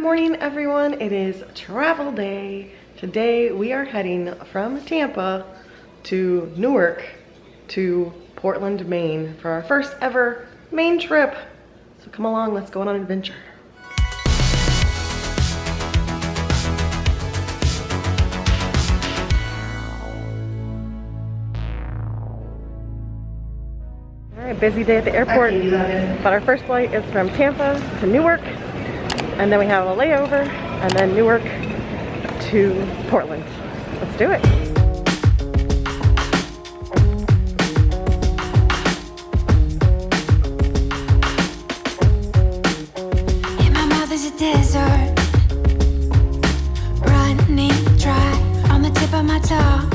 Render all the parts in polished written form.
morning, everyone. It is travel day. Today we are heading from Tampa to Newark to Portland, Maine for our first ever Maine trip. So come along, let's go on an adventure. All right, busy day at the airport, but our first flight is from Tampa to Newark, and then we have a layover, and then Newark to Portland. Let's do it. In my mouth is a desert, running dry on the tip of my tongue.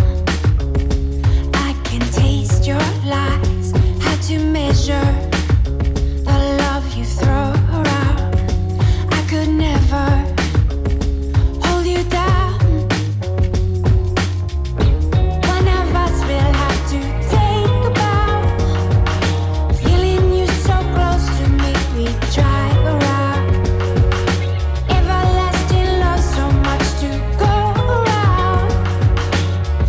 I can taste your lies, how to measure the love you throw around. I could never hold you down. One of us will have to take a bow. Feeling you so close to me, we drive around. Everlasting love, so much to go around.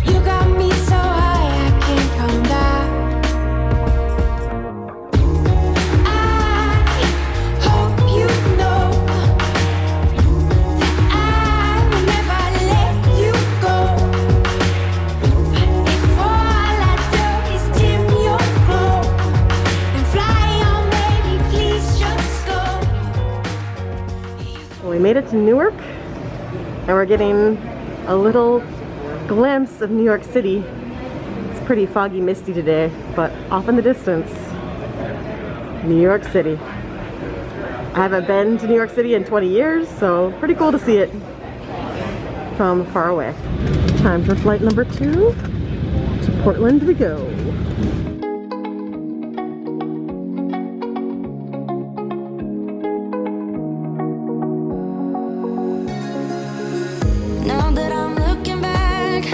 You got me so high, I can't come down. I hope you know that I will never let you go. If all I do is dim your glow, then fly on, baby, please just go. Well, we made it to Newark, and we're getting a little glimpse of New York City. It's pretty foggy, misty today, but off in the distance, New York City. I haven't been to New York City in 20 years, so pretty cool to see it from far away. Time for flight number 2. To Portland we go. Now that I'm looking back,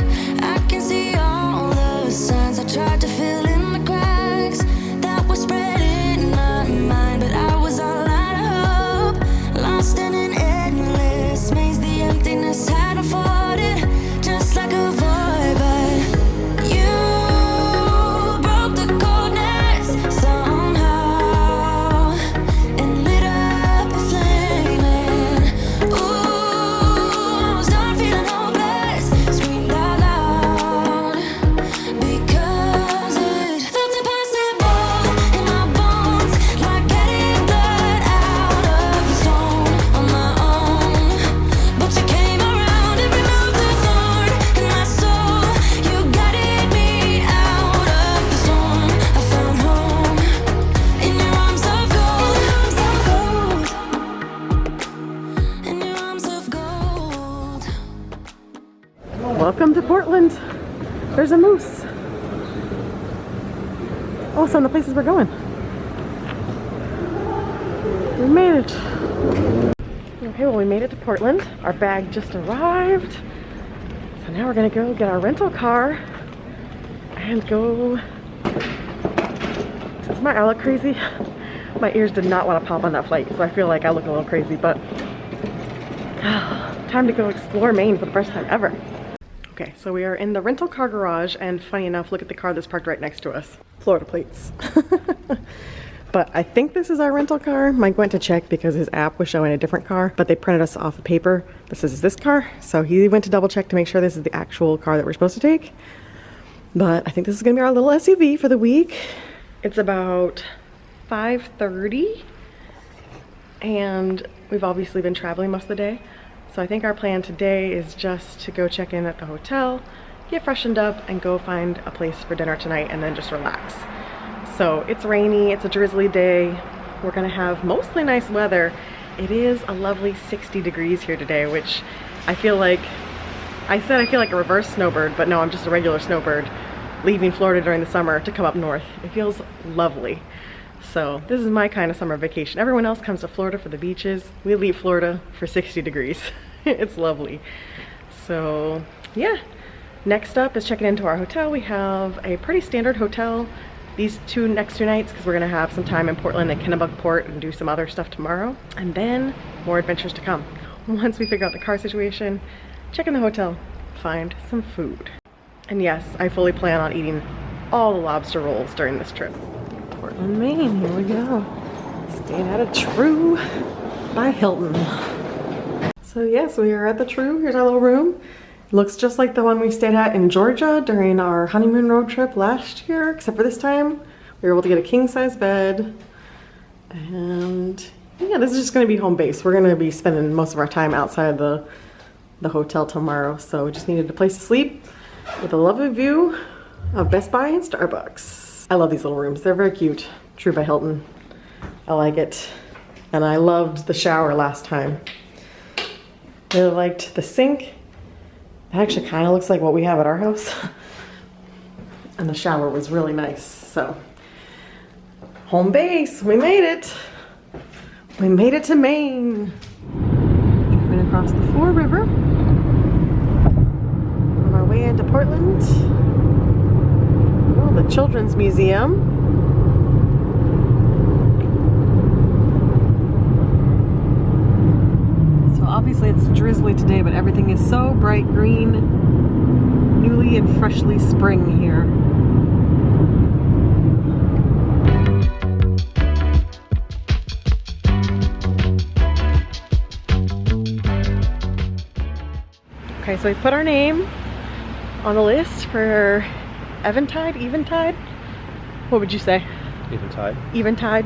I can see all the signs I tried to fill in the cracks that were spread in my mind, but I was all out of hope, lost in an endless maze. The emptiness had unfolded just like a void, but you broke the coldness somehow and lit up a flame. And ooh, I was done feeling hopeless, screamed out loud because it felt impossible in my bones, like getting blood out of the stone on my own. But you came around and removed the thorn in my soul. You guided me out of the storm. I found home in your arms of gold, in your arms of gold. Welcome to Portland. There's a moose. Oh, some of the places we're going. We made it. Okay, well, we made it to Portland. Our bag just arrived. So now we're gonna go get our rental car and go. Does my eye look crazy? My ears did not want to pop on that flight, so I feel like I look a little crazy, but time to go explore Maine for the first time ever. Okay, so we are in the rental car garage, and funny enough, look at the car that's parked right next to us. Florida plates. But I think this is our rental car. Mike went to check because his app was showing a different car, but they printed us off a paper that says this car. So he went to double check to make sure this is the actual car that we're supposed to take. But I think this is gonna be our little SUV for the week. It's about 5:30, and we've obviously been traveling most of the day. So I think our plan today is just to go check in at the hotel, get freshened up, and go find a place for dinner tonight, and then just relax. So it's rainy, it's a drizzly day. We're gonna have mostly nice weather. It is a lovely 60 degrees here today, which I feel like, I feel like a reverse snowbird, but no, I'm just a regular snowbird leaving Florida during the summer to come up north. It feels lovely. So this is my kind of summer vacation. Everyone else comes to Florida for the beaches. We leave Florida for 60 degrees. It's lovely. So yeah, next up is checking into our hotel. We have a pretty standard hotel these next two nights because we're gonna have some time in Portland and Kennebunkport and do some other stuff tomorrow, and then more adventures to come. once we figure out the car situation, check in the hotel, find some food. And yes, I fully plan on eating all the lobster rolls during this trip. Portland, Maine, here we go. Staying at a True by Hilton. So yes, we are at the True. Here's our little room. Looks just like the one we stayed at in Georgia during our honeymoon road trip last year, except for this time we were able to get a king-size bed. And yeah, this is just gonna be home base. We're gonna be spending most of our time outside the hotel tomorrow, so we just needed a place to sleep with a lovely view of Best Buy and Starbucks. I love these little rooms. They're very cute. True by Hilton. I like it. And I loved the shower last time. Really liked the sink. It actually kind of looks like what we have at our house. And the shower was really nice. So, home base, we made it. We made it to Maine. Driving across the Fore River. On our way into Portland. Oh, the Children's Museum. Obviously it's drizzly today, but everything is so bright green, newly and freshly spring here. Okay, so we put our name on the list for Eventide? What would you say? Eventide. Eventide.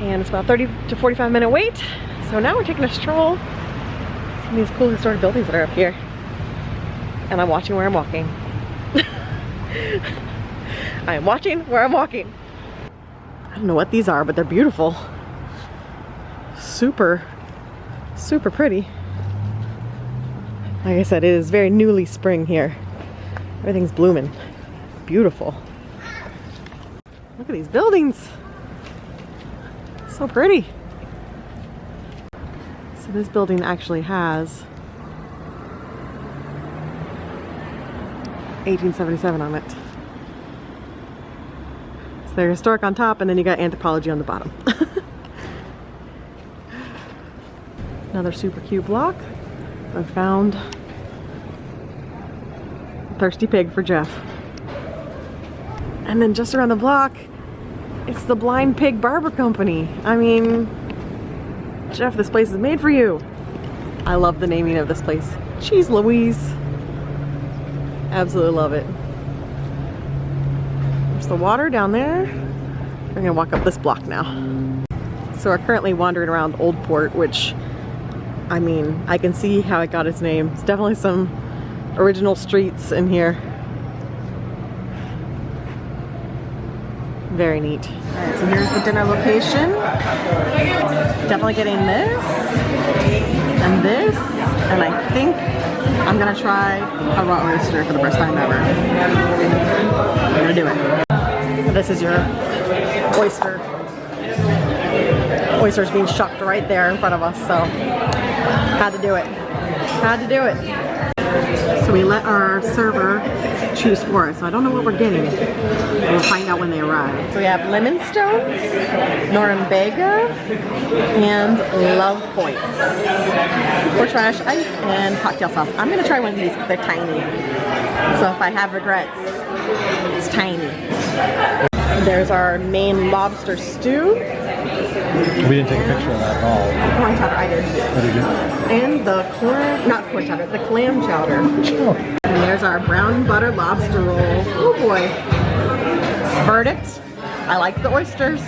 And it's about 30 to 45 minute wait. So now we're taking a stroll, seeing these cool historic buildings that are up here. And I'm watching where I'm walking. I am watching where I'm walking. I don't know what these are, but they're beautiful. Super, super pretty. Like I said, it is very newly spring here. Everything's blooming. Beautiful. Look at these buildings. So pretty. So this building actually has 1877 on it. So they're historic on top, and then you got anthropology on the bottom. Another super cute block. I found a thirsty pig for Jeff. And then just around the block, it's the Blind Pig Barber Company. I mean, Jeff, this place is made for you. I love the naming of this place. Jeez Louise. Absolutely love it. There's the water down there. We're gonna walk up this block now. So we're currently wandering around Old Port, which, I mean, I can see how it got its name. It's definitely some original streets in here. Very neat. Alright, so here's the dinner location. Definitely getting this, and this, and I think I'm gonna try a raw oyster for the first time ever. I'm gonna do it. This is your oyster. Oyster's being shucked right there in front of us, so had to do it. Had to do it. So we let our server choose for us, so I don't know what we're getting. We'll find out when they arrive. So we have lemon stones, Norumbega, and Love Points. Horseradish ice and cocktail sauce. I'm gonna try one of these because they're tiny. So if I have regrets, it's tiny. There's our Maine lobster stew. We didn't take a picture of that at all. Corn chowder, I did. What did you? And the not corn chowder, the clam chowder. Oh. And there's our brown butter lobster roll. Oh boy. Verdict, I like the oysters.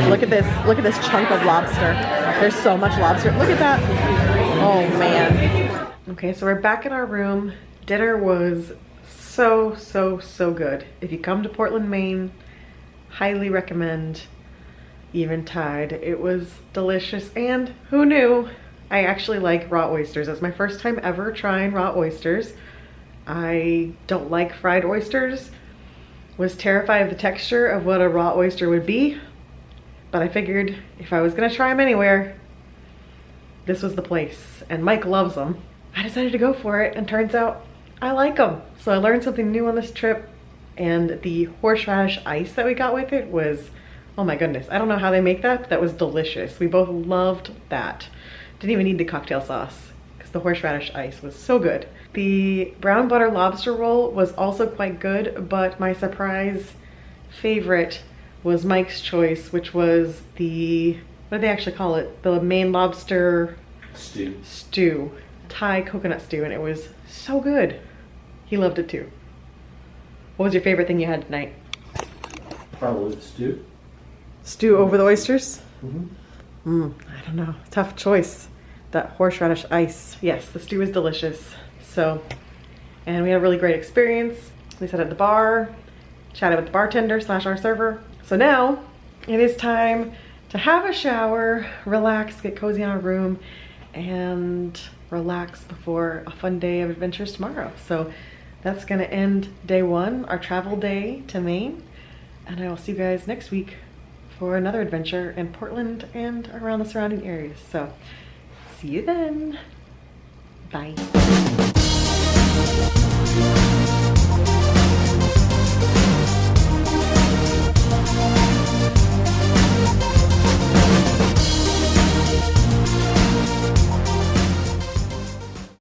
Look at this chunk of lobster. There's so much lobster. Look at that. Oh man. Okay, so we're back in our room. Dinner was so good. If you come to Portland, Maine, highly recommend Eventide. It was delicious, and who knew? I actually like raw oysters. It's my first time ever trying raw oysters. I don't like fried oysters. Was terrified of the texture of what a raw oyster would be, but I figured if I was gonna try them anywhere, this was the place. And Mike loves them. I decided to go for it, and turns out I like them. So I learned something new on this trip, and the horseradish ice that we got with it was Oh my goodness, I don't know how they make that, but that was delicious. We both loved that. Didn't even need the cocktail sauce because the horseradish ice was so good. The brown butter lobster roll was also quite good, but my surprise favorite was Mike's choice, which was the, what do they actually call it? The Maine lobster stew. Thai coconut stew, and it was so good. He loved it too. What was your favorite thing you had tonight? Probably the stew. Stew over the oysters? Mm-hmm. I don't know. Tough choice. That horseradish ice. Yes, the stew is delicious. So, and we had a really great experience. We sat at the bar, chatted with the bartender / our server. So now it is time to have a shower, relax, get cozy in our room, and relax before a fun day of adventures tomorrow. So that's gonna end day one, our travel day to Maine. And I will see you guys next week for another adventure in Portland and around the surrounding areas. So see you then. Bye.